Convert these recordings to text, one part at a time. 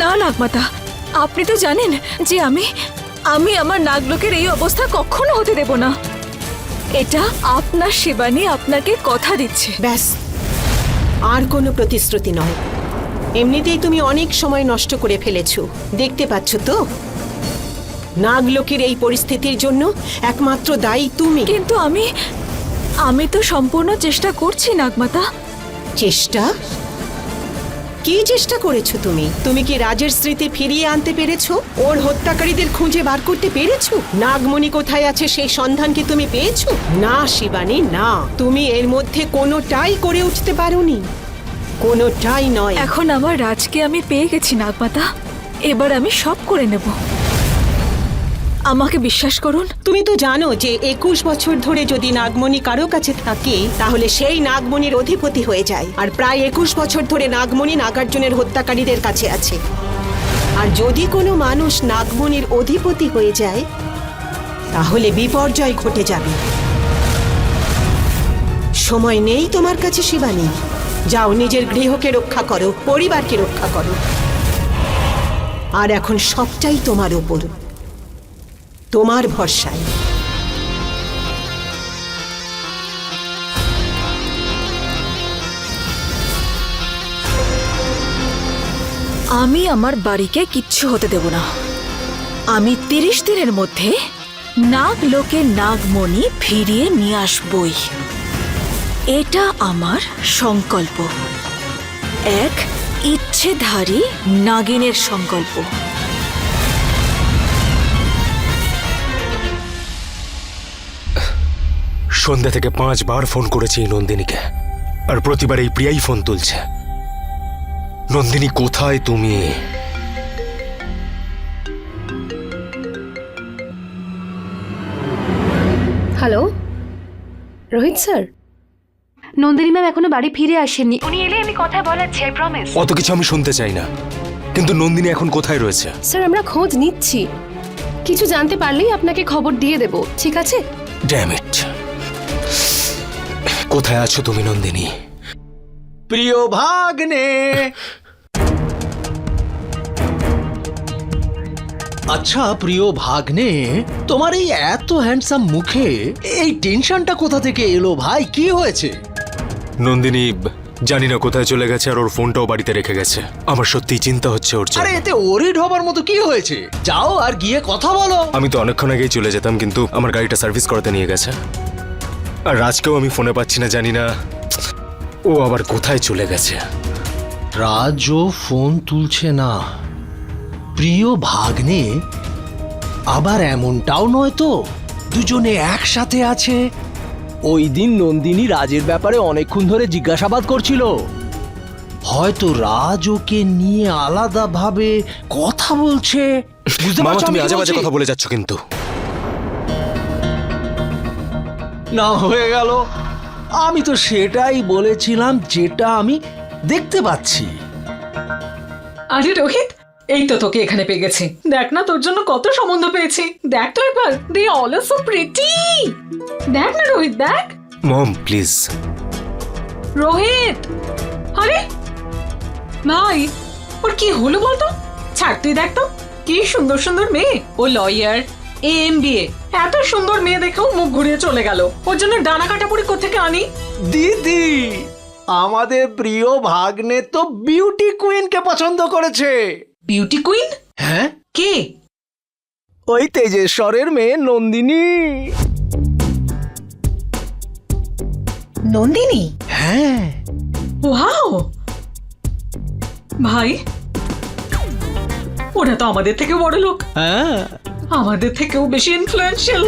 না নাগমাতা, আপনি তো জানেন যে আমি আমার নাগলোকের এই অবস্থা কখনো হতে দেব না। এটা আপনার শিবানী আপনাকে কথা দিচ্ছে। ব্যাস, আর কোনো প্রতিশ্রুতি নয়। এমনিতেই তুমি অনেক সময় নষ্ট করে ফেলেছো, দেখতে পাচ্ছ তো। নাগলোকের এই পরিস্থিতির জন্য একমাত্র দায়ী তুমি। কিন্তু আমি তো সম্পূর্ণ চেষ্টা করছি নাগমাতা। চেষ্টা? কি চেষ্টা করেছো তুমি? তুমি কি রাজের স্মৃতি ফিরিয়ে আনতে পেরেছো? ওর হত্যাকারীদের খুঁজে বার করতে পেরেছো? নাগমণি কোথায় আছে সেই সন্ধান কি তুমি পেয়েছো? না শিবানী, না, তুমি এর মধ্যে কোনোটাই করে উঠতে পারোনি, কোনোটাই নয়। এখন আমার রাজকে আমি পেয়ে গেছি নাগমাতা, এবার আমি সব করে নেব। আমাকে বিশ্বাস করুন। তুমি তো জানো যে 21 বছর ধরে যদি নাগমণি কারো কাছে থাকে তাহলে সেই নাগমণির অধিপতি হয়ে যায়। আর প্রায় 21 বছর ধরে নাগমণি নাগার্জুনের হত্যাকারীদের কাছে আছে। আর যদি কোনো মানুষ নাগমণির অধিপতি হয়ে যায় তাহলে বিপর্যয় ঘটে যাবে। সময় নেই তোমার কাছে শিবানী। যাও, নিজের গৃহকে রক্ষা করো, পরিবারকে রক্ষা করো। আর এখন সবটাই তোমার উপর, তোমার ভরসায়। আমি আমার বাড়িকে কিচ্ছু হতে দেব না। আমি 30 দিনের মধ্যে নাগলোকে নাগমণি ফিরিয়ে নিয়ে আসবই। এটা আমার সংকল্প, এক ইচ্ছেধারী নাগিনের সংকল্প। সন্ধ্যা থেকে 5 বার ফোন করেছি এই নন্দিনীকে, আর প্রতিবার এই প্রিয়াই ফোন তুলছে। নন্দিনী কোথায় তুমি? Hello Rohit sir, Nandini ma'am এখনো বাড়ি ফিরে আসেননি। উনি এলে আমি কথা বলাচ্ছি, আই প্রমিস। অত কিছু আমি শুনতে চাই না, কিন্তু নন্দিনী এখন কোথায় রয়েছে? স্যার আমরা খোঁজ নিচ্ছি, কিছু জানতে পারলেই আপনাকে খবর দিয়ে দেব, ঠিক আছে? Damn it! কোথায় আছো তুমি নন্দিনী? প্রিয় ভাগ্নে, আচ্ছা প্রিয় ভাগ্নে, তোমার এই এত হ্যান্ডসাম মুখে এই টেনশনটা কোথা থেকে এলো ভাই? কি হয়েছে? নন্দিনী জানি না কোথায় চলে গেছে, আর ওর ফোনটাও বাড়িতে রেখে গেছে। আমার সত্যি চিন্তা হচ্ছে ওর জন্য। আরে এতে ওরিড হবার মতো কি হয়েছে? যাও আর গিয়ে কথা বলো। আমি তো অনেকক্ষণ আগেই চলে যেতাম, কিন্তু আমার গাড়িটা সার্ভিস করাতে নিয়ে গেছে। আর রাজকেও আমি ফোনে পাচ্ছি না, জানি না ও আবার কোথায় চলে গেছে। রাজও ফোন তুলছে না। প্রিয় ভাগ্নে, আবার এমনটাও নয় তো দুজনে একসাথে আছে? ওই দিন নন্দিনী রাজের ব্যাপারে অনেকক্ষণ ধরে জিজ্ঞাসাবাদ করছিল। হয়তো রাজ ওকে নিয়ে আলাদাভাবে কথা বলছে। বুঝতে মামা, পারছো তুমি আমি কি আজে বাজে বলছি? কথা বলে যাচ্ছ কিন্তু। না হয়ে গেল। আমি তো সেটাই বলেছিলাম যেটা আমি দেখতে পাচ্ছি। আরে রোহিত, এই তো তোকে এখানে পেয়ে গেছি। দেখ না তোর জন্য কত সম্বন্ধ পেয়েছি। দেখ তো একবার, they all are so pretty. দেখ না রোহিত, দেখ। মম প্লিজ। রোহিত, আরে ভাই, ওর কি হলো বলতো? ছাড়, তুই দেখ তো কি সুন্দর সুন্দর মেয়ে। ও লয়ার, MBA, এত সুন্দর মেয়ে দেখেও মুখ ঘুরিয়ে চলে গেল। ওর জন্য ডানা কাটাপুরি কোত্থেকে আনি? দিদি, আমাদের প্রিয় ভাগ্নে তো বিউটি কুইনকে পছন্দ করেছে। Beauty queen? হ্যাঁ, কে? ওই তেজেশ্বরের মেয়ে নন্দিনী। নন্দিনী? হ্যাঁ। ওয়াও ভাই, ওরা তো আমাদের থেকে বড় লোক, হ্যাঁ। আমাদের থেকেও বেশি ইনফ্লুয়েন্সিয়াল।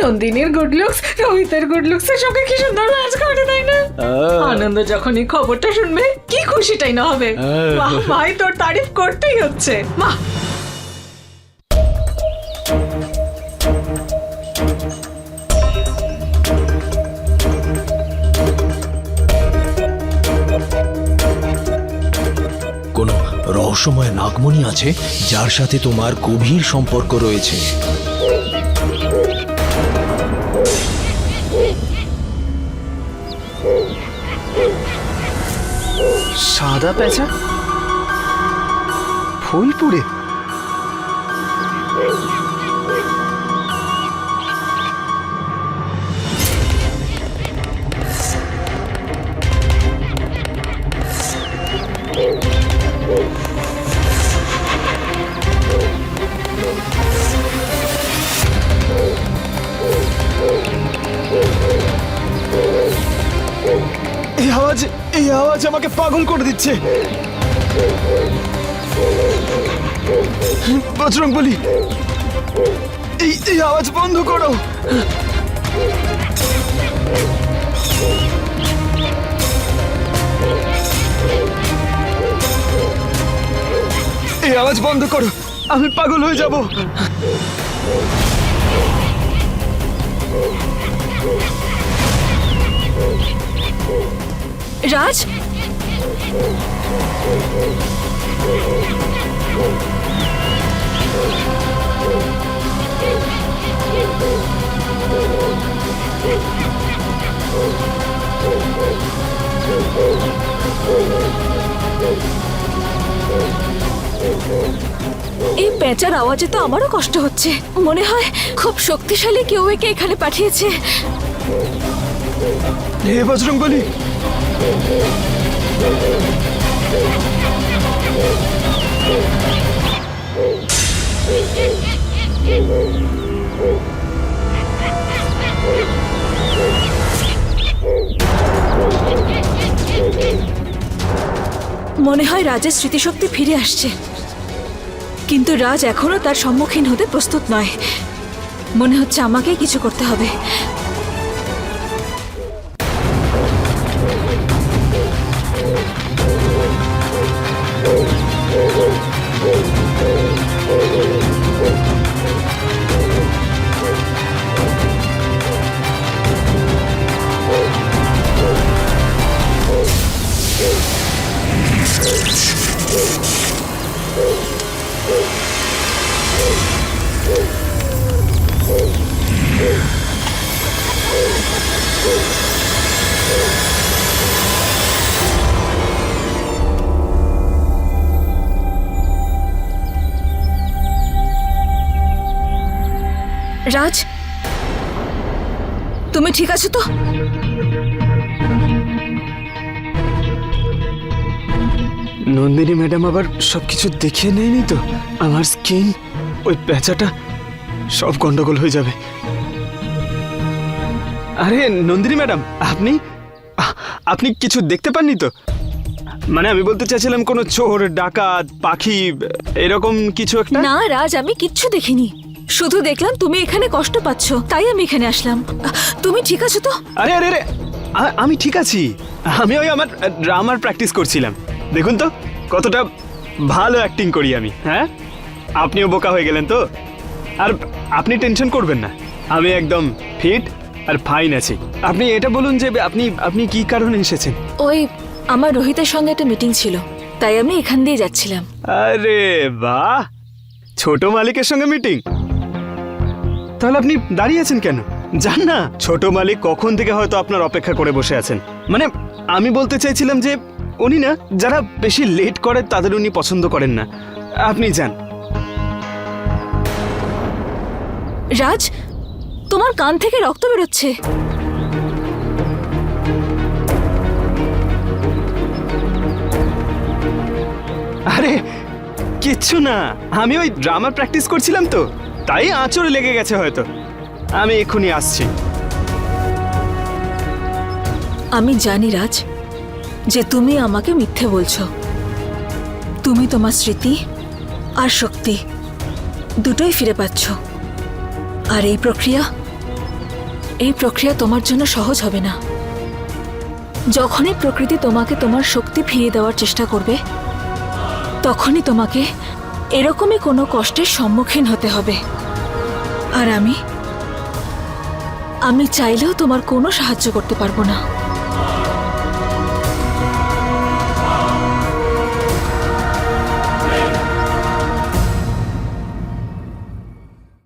নন্দিনীর গুড লুকস, রোহিতের গুড লুকস এর সঙ্গে কি সুন্দর ম্যাচ করে, তাই না? আনন্দ যখন এই খবরটা শুনবে কি খুশিটাই না হবে। বাহ ভাই, তোর তারিফ করতেই হচ্ছে। বাহ। কোনো রহস্যময় নাগমণি আছে যার সাথে তোমার গভীর সম্পর্ক রয়েছে। সাদা পেঁচা, ফুলপুরে? এই আওয়াজ আমাকে পাগল করে দিচ্ছে। বজরংবলী, এই আওয়াজ বন্ধ করো। এই আওয়াজ বন্ধ করো, আমি পাগল হয়ে যাব। রাজ, এই পেঁচার আওয়াজে তো আমারও কষ্ট হচ্ছে। মনে হয় খুব শক্তিশালী কেউ একে এখানে পাঠিয়েছে। হে বজরংবলী, মনে হয় রাজের স্মৃতিশক্তি ফিরে আসছে, কিন্তু রাজ এখনো তার সম্মুখীন হতে প্রস্তুত নয়। মনে হচ্ছে আমাকেই কিছু করতে হবে। রাজ, তুমি ঠিক আছো তো? নন্দিনী ম্যাডাম আবার সবকিছু দেখিয়ে নেয়নি তো? আমার স্কিন, ওই প্যাঁচাটা, সব গন্ডগোল হয়ে যাবে। আরে নন্দিনী ম্যাডাম, আপনি কিছু দেখতে পাননি তো? মানে আমি বলতে চাইছিলাম কোনো চোর, ডাকাত, পাখি, এরকম কিছু একটা। না রাজ, আমি কিচ্ছু দেখিনি। শুধু দেখলাম তুমি এখানে কষ্ট পাচ্ছ, তাই আমি এখানে আসলাম। তুমি ঠিক আছো তো? আরে আরে আরে, আমি ঠিক আছি। আমি ওই আমার ড্রামার প্র্যাকটিস করছিলাম। দেখুন তো কতটা ভালো অ্যাক্টিং করি আমি। হ্যাঁ, আপনিও বোকা হয়ে গেলেন তো? আর আপনি টেনশন করবেন না, আমি একদম ফিট আর ফাইন আছি। আপনি এটা বলুন যে আপনি কি কারণে এসেছেন? ওই আমার রোহিতের সঙ্গে একটা মিটিং ছিল, তাই আমি এখান দিয়ে যাচ্ছিলাম। আরে বাহ, ছোট মালিকের সঙ্গে মিটিং? তাহলে আপনি দাঁড়িয়ে আছেন কেন? যান না। ছোট মালিক কখন থেকে হয়তো আপনার অপেক্ষা করে বসে আছেন। মানে আমি বলতে চাইছিলাম যে উনি না, যারা বেশি লেট করে তাদের উনি পছন্দ করেন না। আপনি যান। রাজ, তোমার কান থেকে রক্ত বেরোচ্ছে। আরে কিচ্ছু না, আমি ওই ড্রামার প্র্যাকটিস করছিলাম তো, তাই আঁচড়ে লেগে গেছে হয়তো। আমি এক্ষুনি আসছি। আমি জানি রাজ যে তুমি আমাকে মিথ্যে বলছো। তুমি তোমার স্মৃতি আর শক্তি দুটোই ফিরে পাচ্ছ। আর এই প্রক্রিয়া তোমার জন্য সহজ হবে না। যখনই প্রকৃতি তোমাকে তোমার শক্তি ফিরিয়ে দেওয়ার চেষ্টা করবে, তখনই তোমাকে এরকমই কোনো কষ্টের সম্মুখীন হতে হবে। আর আমি চাইলেও তোমার কোনো সাহায্য করতে পারবো না।